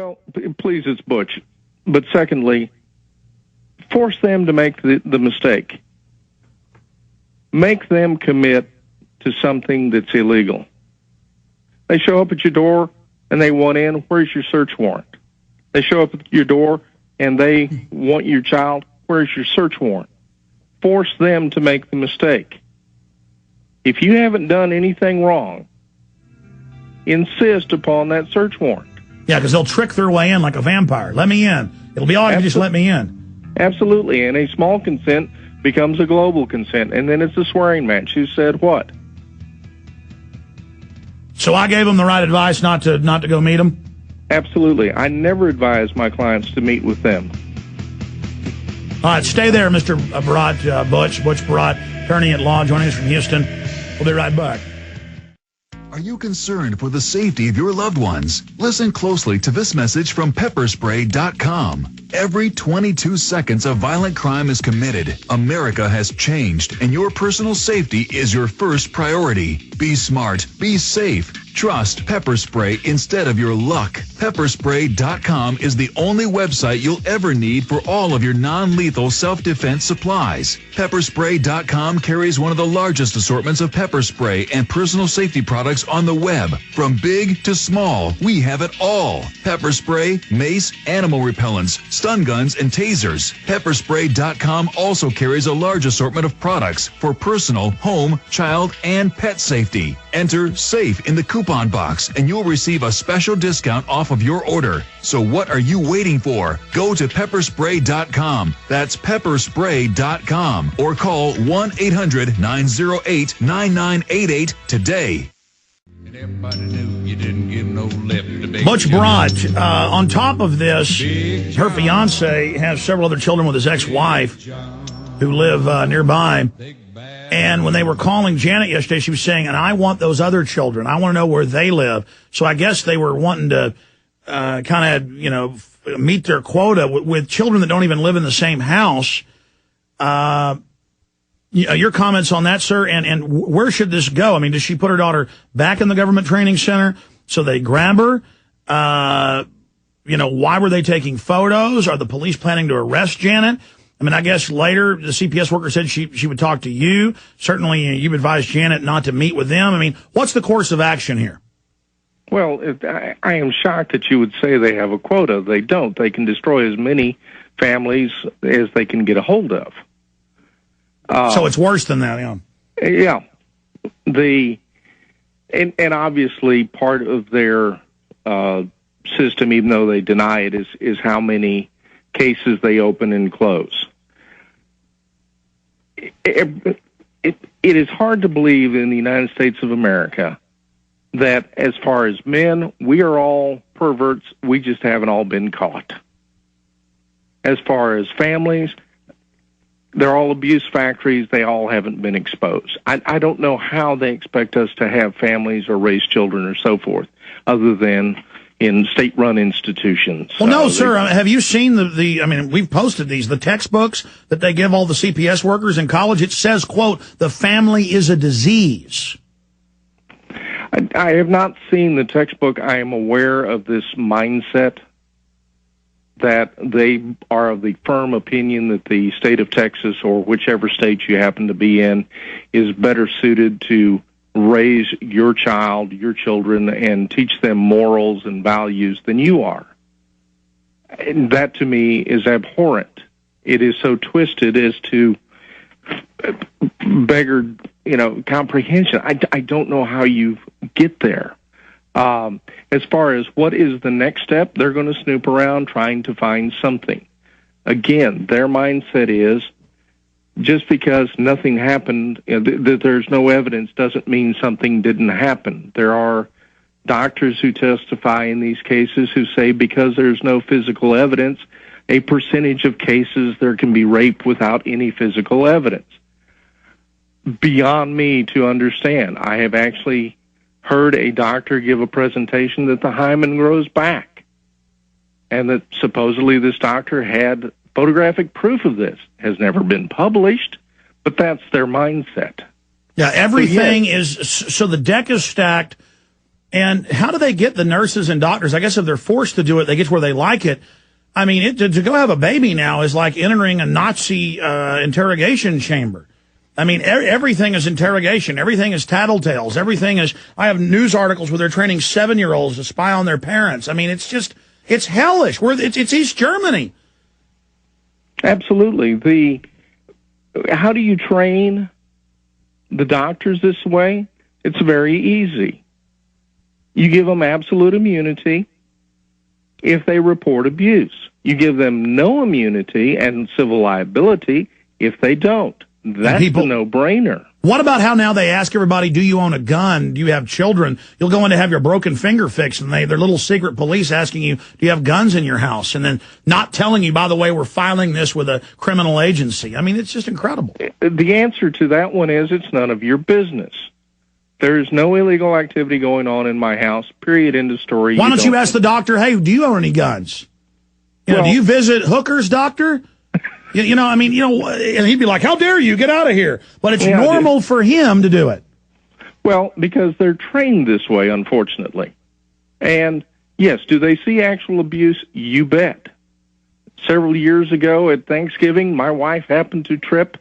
Well, please, it's Butch. But secondly, force them to make the mistake. Make them commit to something that's illegal. They show up at your door and they want in. Where's your search warrant? They show up at your door and they want your child. Where's your search warrant? Force them to make the mistake. If you haven't done anything wrong, insist upon that search warrant. Yeah, because they'll trick their way in like a vampire. Let me in. It'll be all right if you just let me in. Absolutely. And a small consent becomes a global consent. And then it's a swearing match. Who said what? So I gave them the right advice not to go meet them? Absolutely. I never advise my clients to meet with them. All right, stay there, Mr. Barat, Butch Barat, attorney at law, joining us from Houston. We'll be right back. Are you concerned for the safety of your loved ones? Listen closely to this message from pepperspray.com. Every 22 seconds a violent crime is committed. America has changed, and your personal safety is your first priority. Be smart. Be safe. Trust pepper spray instead of your luck. Pepperspray.com is the only website you'll ever need for all of your non-lethal self-defense supplies. Pepperspray.com carries one of the largest assortments of pepper spray and personal safety products on the web. From big to small, we have it all. Pepper spray, mace, animal repellents, stun guns, and tasers. Pepperspray.com also carries a large assortment of products for personal, home, child, and pet safety. Enter SAFE in the coupon box and you'll receive a special discount off of your order. So what are you waiting for? Go to pepperspray.com. That's pepperspray.com or call 1-800-908-9988 today. Butch Barat, on top of this, her fiance has several other children with his ex-wife who live nearby. And when they were calling Janet yesterday, she was saying, and I want those other children. I want to know where they live. So I guess they were wanting to kind of, meet their quota with children that don't even live in the same house. Your comments on that, sir, and where should this go? I mean, does she put her daughter back in the government training center so they grab her? Why were they taking photos? Are the police planning to arrest Janet? I mean, I guess later the CPS worker said she would talk to you. Certainly you've advised Janet not to meet with them. I mean, what's the course of action here? Well, I am shocked that you would say they have a quota. They don't. They can destroy as many families as they can get a hold of. So it's worse than that, yeah. Yeah. And obviously part of their system, even though they deny it, is how many cases they open and close. It is hard to believe in the United States of America that as far as men, we are all perverts. We just haven't all been caught. As far as families, they're all abuse factories. They all haven't been exposed. I don't know how they expect us to have families or raise children or so forth, other than in state-run institutions. Well, no, sir. Have you seen I mean, we've posted the textbooks that they give all the CPS workers in college. It says, quote, the family is a disease. I have not seen the textbook. I am aware of this mindset that they are of the firm opinion that the state of Texas or whichever state you happen to be in is better suited to raise your child, your children, and teach them morals and values than you are. And that, to me, is abhorrent. It is so twisted as to beggar, comprehension. I don't know how you get there. As far as what is the next step, they're going to snoop around trying to find something. Again, their mindset is just because nothing happened, that there's no evidence doesn't mean something didn't happen. There are doctors who testify in these cases who say because there's no physical evidence, a percentage of cases there can be rape without any physical evidence. Beyond me to understand. I have actually heard a doctor give a presentation that the hymen grows back, and that supposedly this doctor had photographic proof of this. Has never been published, but that's their mindset. Yeah, everything is, so the deck is stacked And how do they get the nurses and doctors? I guess if they're forced to do it, they get to where they like it. I mean, to go have a baby now is like entering a Nazi interrogation chamber. I mean, everything is interrogation. Everything is tattletales. Everything is, I have news articles where they're training 7-year-olds to spy on their parents. I mean, it's hellish. It's East Germany. Absolutely. How do you train the doctors this way? It's very easy. You give them absolute immunity if they report abuse. You give them no immunity and civil liability if they don't. That's a no-brainer. What about how now they ask everybody, do you own a gun? Do you have children? You'll go in to have your broken finger fixed, and they're little secret police asking you, do you have guns in your house? And then not telling you, by the way, we're filing this with a criminal agency. I mean, it's just incredible. The answer to that one is it's none of your business. There's no illegal activity going on in my house, period, end of story. Why don't you ask the doctor, hey, do you own any guns? Do you visit hookers, doctor? And he'd be like, how dare you, get out of here. But it's normal for him to do it. Well, because they're trained this way, unfortunately. And, yes, do they see actual abuse? You bet. Several years ago at Thanksgiving, my wife happened to trip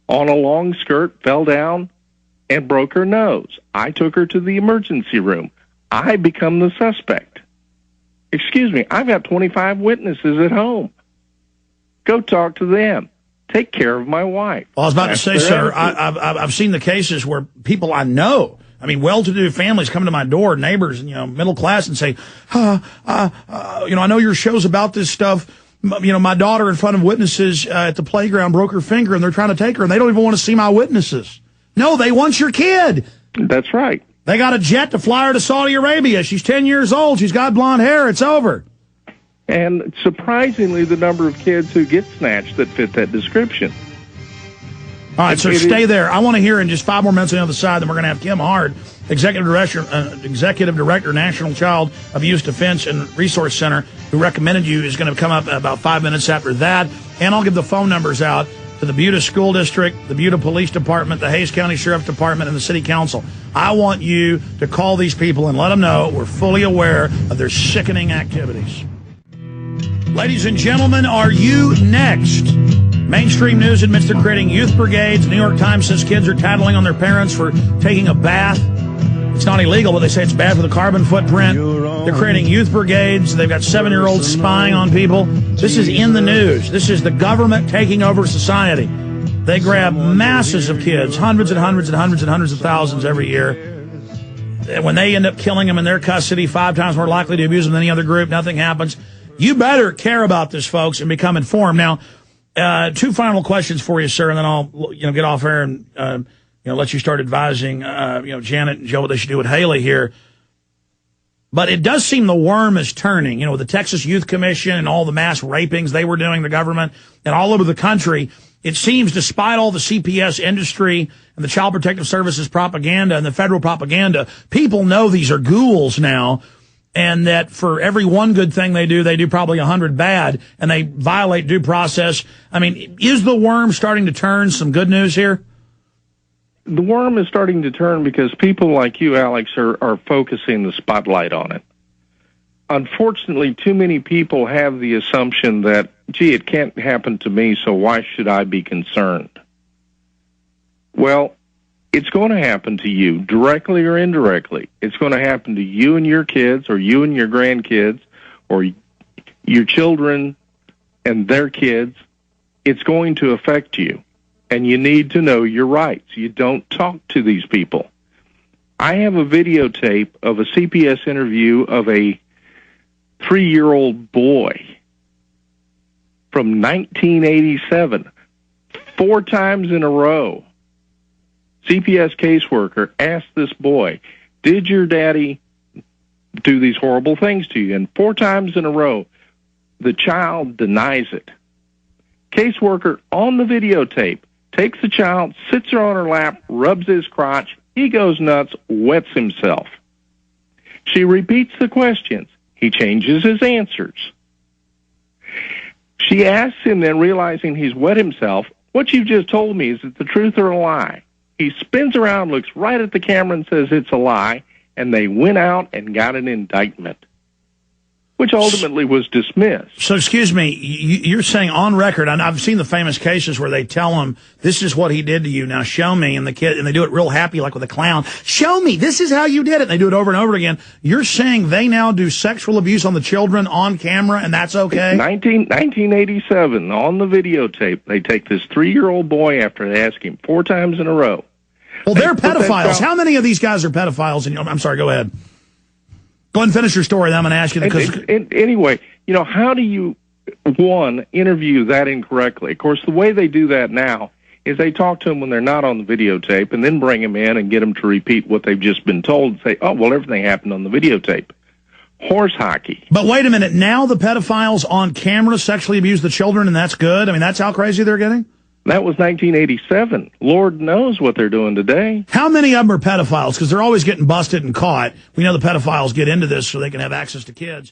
on a long skirt, fell down, and broke her nose. I took her to the emergency room. I become the suspect. Excuse me, I've got 25 witnesses at home. Go talk to them. Take care of my wife. Well, I was about to say, sir, I've seen the cases where people I know, I mean, well-to-do families come to my door, neighbors, middle class, and say, I know your show's about this stuff. My daughter in front of witnesses at the playground broke her finger, and they're trying to take her, and they don't even want to see my witnesses. No, they want your kid. That's right. They got a jet to fly her to Saudi Arabia. She's 10 years old. She's got blonde hair. It's over. And surprisingly, the number of kids who get snatched that fit that description. All right, sir, stay there. I want to hear in just 5 more minutes on the other side, then we're going to have Kim Hard, Executive Director, National Child Abuse Defense and Resource Center, who recommended you, is going to come up about 5 minutes after that. And I'll give the phone numbers out to the Buda School District, the Buda Police Department, the Hays County Sheriff's Department, and the City Council. I want you to call these people and let them know we're fully aware of their sickening activities. Ladies and gentlemen, are you next? Mainstream news admits they're creating youth brigades. The New York Times says kids are tattling on their parents for taking a bath. It's not illegal, but they say it's bad for the carbon footprint. They're creating youth brigades. They've got 7-year-olds spying on people. This is in the news. This is the government taking over society. They grab masses of kids, hundreds and hundreds and hundreds and hundreds of thousands every year. And when they end up killing them in their custody, 5 times more likely to abuse them than any other group, nothing happens. You better care about this, folks, and become informed. Now, 2 final questions for you, sir, and then I'll get off air and let you start advising Janet and Joe what they should do with Haley here. But it does seem the worm is turning. The Texas Youth Commission and all the mass rapings they were doing, the government, and all over the country. It seems, despite all the CPS industry and the Child Protective Services propaganda and the federal propaganda, people know these are ghouls now. And that for every one good thing they do probably 100 bad, and they violate due process. I mean, is the worm starting to turn? Some good news here? The worm is starting to turn because people like you, Alex, are focusing the spotlight on it. Unfortunately, too many people have the assumption that, gee, it can't happen to me, so why should I be concerned? Well, it's going to happen to you, directly or indirectly. It's going to happen to you and your kids, or you and your grandkids, or your children and their kids. It's going to affect you, and you need to know your rights. You don't talk to these people. I have a videotape of a CPS interview of a 3-year-old boy from 1987, 4 times in a row. CPS caseworker asked this boy, did your daddy do these horrible things to you? And 4 times in a row, the child denies it. Caseworker on the videotape takes the child, sits her on her lap, rubs his crotch. He goes nuts, wets himself. She repeats the questions. He changes his answers. She asks him then, realizing he's wet himself, what you've just told me, is it the truth or a lie? He spins around, looks right at the camera, and says it's a lie. and they went out and got an indictment, which ultimately was dismissed. So, excuse me, you're saying on record, and I've seen the famous cases where they tell them, this is what he did to you, now show me, and they do it real happy, like with a clown. Show me, this is how you did it. And they do it over and over again. You're saying they now do sexual abuse on the children on camera, and that's okay? 1987, on the videotape, they take this 3-year-old boy after they ask him 4 times in a row. Well, they're pedophiles. How many of these guys are pedophiles? I'm sorry, go ahead. Go ahead and finish your story. I'm going to ask you that. Anyway, how do you, one, interview that incorrectly? Of course, the way they do that now is they talk to them when they're not on the videotape and then bring them in and get them to repeat what they've just been told and say, oh, well, everything happened on the videotape. Horse hockey. But wait a minute. Now the pedophiles on camera sexually abuse the children, and that's good? I mean, that's how crazy they're getting? That was 1987. Lord knows what they're doing today. How many of them are pedophiles? Because they're always getting busted and caught. We know the pedophiles get into this so they can have access to kids.